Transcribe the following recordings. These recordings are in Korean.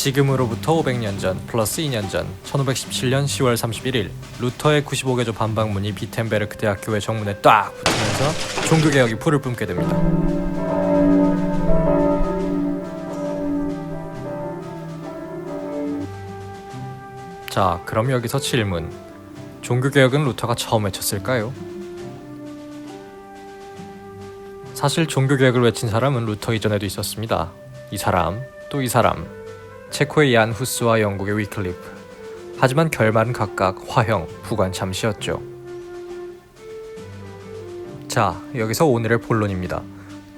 지금으로부터 500년 전 플러스 2년 전 1517년 10월 31일 루터의 95개조 반박문이 비텐베르크 대학교의 정문에 딱 붙으면서 종교개혁이 불을 뿜게 됩니다. 자, 그럼 여기서 질문. 종교개혁은 루터가 처음 외쳤을까요? 사실 종교개혁을 외친 사람은 루터 이전에도 있었습니다. 이 사람, 또 이 사람. 체코의 얀 후스와 영국의 위클리프. 하지만 결말은 각각 화형, 부관참시였죠. 자, 여기서 오늘의 본론입니다.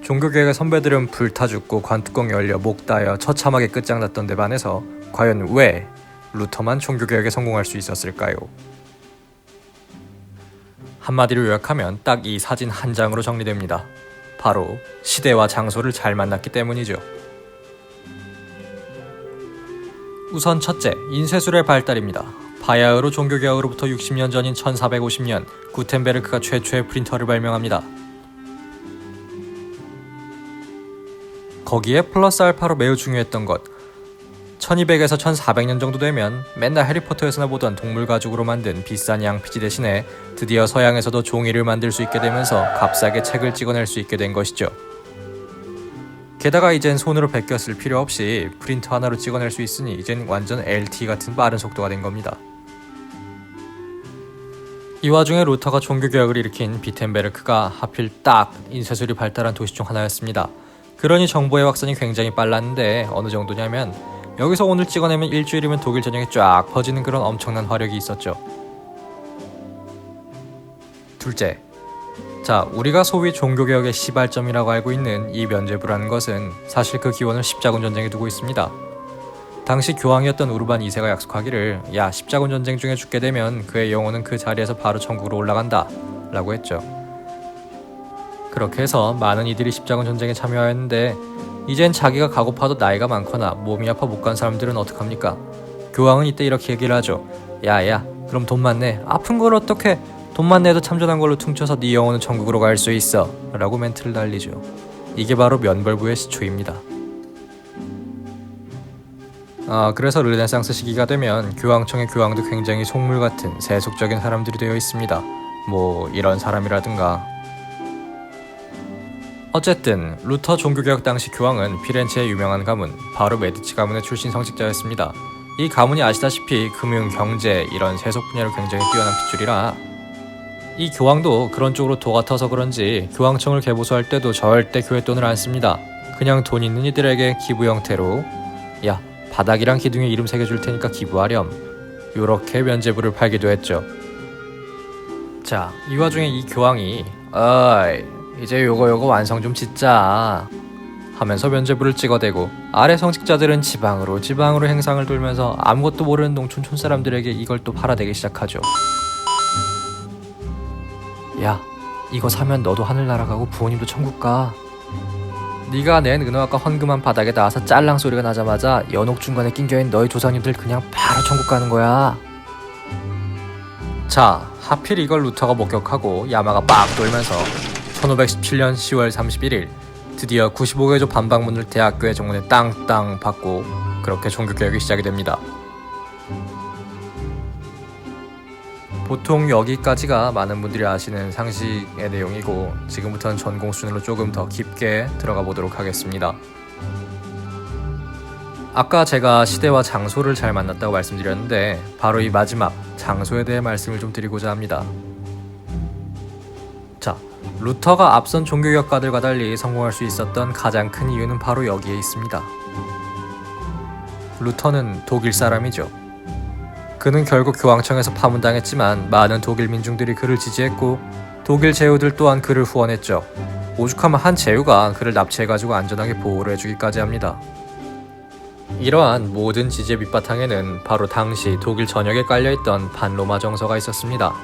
종교개혁의 선배들은 불타 죽고 관뚜껑 열려 목 따여 처참하게 끝장났던 데 반해서 과연 왜 루터만 종교개혁에 성공할 수 있었을까요? 한마디로 요약하면 딱 이 사진 한 장으로 정리됩니다. 바로 시대와 장소를 잘 만났기 때문이죠. 우선 첫째, 인쇄술의 발달입니다. 바야흐로 종교개혁으로부터 60년 전인 1450년 구텐베르크가 최초의 프린터를 발명합니다. 거기에 플러스 알파로 매우 중요했던 것, 1200에서 1400년 정도 되면 맨날 해리포터에서나 보던 동물 가죽으로 만든 비싼 양피지 대신에 드디어 서양에서도 종이를 만들 수 있게 되면서 값싸게 책을 찍어낼 수 있게 된 것이죠. 게다가 이젠 손으로 베껴 쓸 필요 없이 프린터 하나로 찍어낼 수 있으니 이젠 완전 LTE 같은 빠른 속도가 된 겁니다. 이 와중에 루터가 종교개혁을 일으킨 비텐베르크가 하필 딱 인쇄술이 발달한 도시 중 하나였습니다. 그러니 정보의 확산이 굉장히 빨랐는데 어느 정도냐면 여기서 오늘 찍어내면 일주일이면 독일 전역에 쫙 퍼지는 그런 엄청난 화력이 있었죠. 둘째, 자, 우리가 소위 종교개혁의 시발점이라고 알고 있는 이 면죄부라는 것은 사실 그 기원을 십자군 전쟁에 두고 있습니다. 당시 교황이었던 우르반 2세가 약속하기를 야, 십자군 전쟁 중에 죽게 되면 그의 영혼은 그 자리에서 바로 천국으로 올라간다 라고 했죠. 그렇게 해서 많은 이들이 십자군 전쟁에 참여하였는데 이젠 자기가 가고파도 나이가 많거나 몸이 아파 못 간 사람들은 어떡합니까? 교황은 이때 이렇게 얘기를 하죠. 야야, 그럼 돈만 내. 아픈 걸 어떻게? 돈만 내도 참전한 걸로 퉁쳐서 네 영혼은 천국으로 갈 수 있어 라고 멘트를 날리죠. 이게 바로 면벌부의 시초입니다. 그래서 르네상스 시기가 되면 교황청의 교황도 굉장히 속물 같은 세속적인 사람들이 되어 있습니다. 뭐 이런 사람이라든가. 어쨌든 루터 종교개혁 당시 교황은 피렌체의 유명한 가문, 바로 메디치 가문의 출신 성직자였습니다. 이 가문이 아시다시피 금융, 경제 이런 세속 분야로 굉장히 뛰어난 핏줄이라 이 교황도 그런 쪽으로 도 같아서 그런지 교황청을 개보수할 때도 절대 교회 돈을 안 씁니다. 그냥 돈 있는 이들에게 기부 형태로 야, 바닥이랑 기둥에 이름 새겨줄 테니까 기부하렴, 요렇게 면죄부를 팔기도 했죠. 자, 이 와중에 이 교황이 어이, 이제 요거 완성 좀 짓자 하면서 면죄부를 찍어대고 아래 성직자들은 지방으로 행상을 돌면서 아무것도 모르는 농촌 촌사람들에게 이걸 또 팔아대기 시작하죠. 야, 이거 사면 너도 하늘 날아가고 부모님도 천국 가. 네가 낸 은어학과 헌금한 바닥에 닿아서 짤랑 소리가 나자마자 연옥 중간에 낑겨있는 너희 조상님들 그냥 바로 천국 가는 거야. 자, 하필 이걸 루터가 목격하고 야마가 빡 돌면서 1517년 10월 31일 드디어 95개조 반박문을 대학교의 정문에 땅땅 박고 그렇게 종교개혁이 시작이 됩니다. 보통 여기까지가 많은 분들이 아시는 상식의 내용이고 지금부터는 전공 수준으로 조금 더 깊게 들어가 보도록 하겠습니다. 아까 제가 시대와 장소를 잘 만났다고 말씀드렸는데 바로 이 마지막 장소에 대해 말씀을 좀 드리고자 합니다. 자, 루터가 앞선 종교개혁가들과 달리 성공할 수 있었던 가장 큰 이유는 바로 여기에 있습니다. 루터는 독일 사람이죠. 그는 결국 교황청에서 파문당했지만 많은 독일 민중들이 그를 지지했고 독일 제후들 또한 그를 후원했죠. 오죽하면 한 제후가 그를 납치해가지고 안전하게 보호를 해주기까지 합니다. 이러한 모든 지지의 밑바탕에는 바로 당시 독일 전역에 깔려있던 반로마 정서가 있었습니다.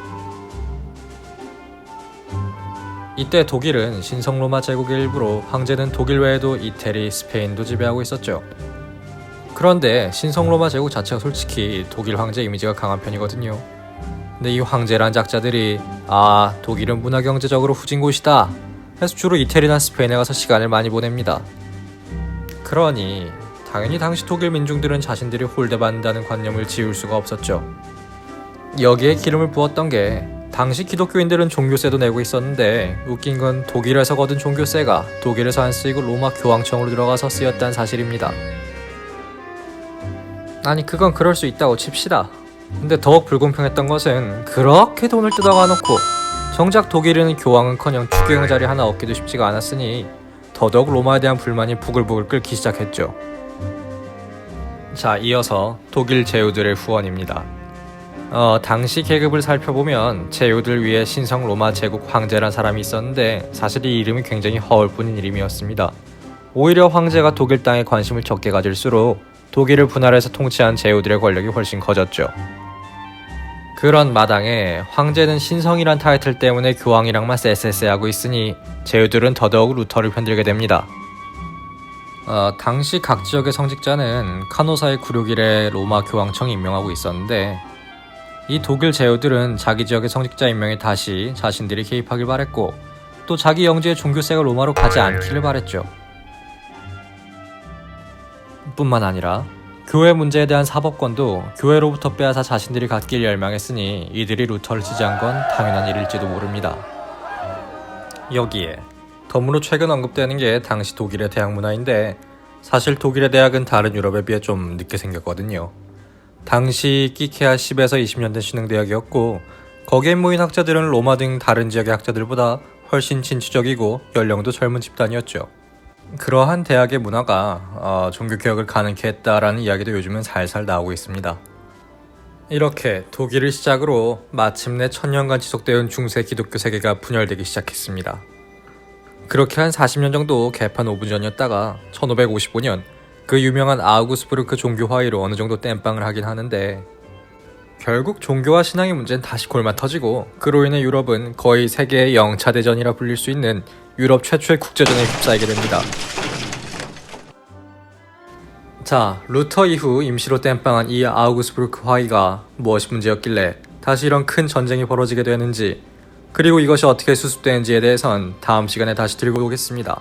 이때 독일은 신성로마 제국의 일부로 황제는 독일 외에도 이태리, 스페인도 지배하고 있었죠. 그런데 신성로마 제국 자체가 솔직히 독일 황제 이미지가 강한 편이거든요. 근데 이 황제란 작자들이 독일은 문화경제적으로 후진 곳이다 해서 주로 이태리나 스페인에 가서 시간을 많이 보냅니다. 그러니 당연히 당시 독일 민중들은 자신들이 홀대받는다는 관념을 지울 수가 없었죠. 여기에 기름을 부었던 게 당시 기독교인들은 종교세도 내고 있었는데 웃긴 건 독일에서 거둔 종교세가 독일에서 안 쓰이고 로마 교황청으로 들어가서 쓰였다는 사실입니다. 아니 그건 그럴 수 있다고 칩시다. 근데 더욱 불공평했던 것은 그렇게 돈을 뜯어가 놓고 정작 독일에는 교황은커녕 추경 자리 하나 얻기도 쉽지가 않았으니 더더욱 로마에 대한 불만이 부글부글 끓기 시작했죠. 자, 이어서 독일 제후들의 후원입니다. 당시 계급을 살펴보면 제후들 위에 신성 로마 제국 황제란 사람이 있었는데 사실 이 이름이 굉장히 허울뿐인 이름이었습니다. 오히려 황제가 독일 땅에 관심을 적게 가질수록 독일을 분할해서 통치한 제후들의 권력이 훨씬 커졌죠. 그런 마당에 황제는 신성이란 타이틀 때문에 교황이랑만 쎄쎄쎄하고 있으니 제후들은 더더욱 루터를 편들게 됩니다. 당시 각 지역의 성직자는 카노사의 구륙일에 로마 교황청이 임명하고 있었는데 이 독일 제후들은 자기 지역의 성직자 임명에 다시 자신들이 개입하길 바랬고 또 자기 영지의 종교세가 로마로 가지 않기를 바랬죠. 뿐만 아니라 교회 문제에 대한 사법권도 교회로부터 빼앗아 자신들이 갖길 열망했으니 이들이 루터를 지지한 건 당연한 일일지도 모릅니다. 여기에 덤으로 최근 언급되는 게 당시 독일의 대학 문화인데 사실 독일의 대학은 다른 유럽에 비해 좀 늦게 생겼거든요. 당시 끼케야 10에서 20년 된 신흥대학이었고 거기에 모인 학자들은 로마 등 다른 지역의 학자들보다 훨씬 진취적이고 연령도 젊은 집단이었죠. 그러한 대학의 문화가 종교개혁을 가능케 했다라는 이야기도 요즘은 살살 나오고 있습니다. 이렇게 독일을 시작으로 마침내 1000년간 지속되어온 중세 기독교 세계가 분열되기 시작했습니다. 그렇게 한 40년 정도 개판 오분전이었다가 1555년 그 유명한 아우구스부르크 종교화의로 어느 정도 땜빵을 하긴 하는데 결국 종교와 신앙의 문제는 다시 골마 터지고 그로 인해 유럽은 거의 세계의 영차 대전이라 불릴 수 있는 유럽 최초의 국제전에 휩싸이게 됩니다. 자, 루터 이후 임시로 땜빵한 이 아우구스부르크 화의가 무엇이 문제였길래 다시 이런 큰 전쟁이 벌어지게 되는지 그리고 이것이 어떻게 수습되는지에 대해선 다음 시간에 다시 들고 오겠습니다.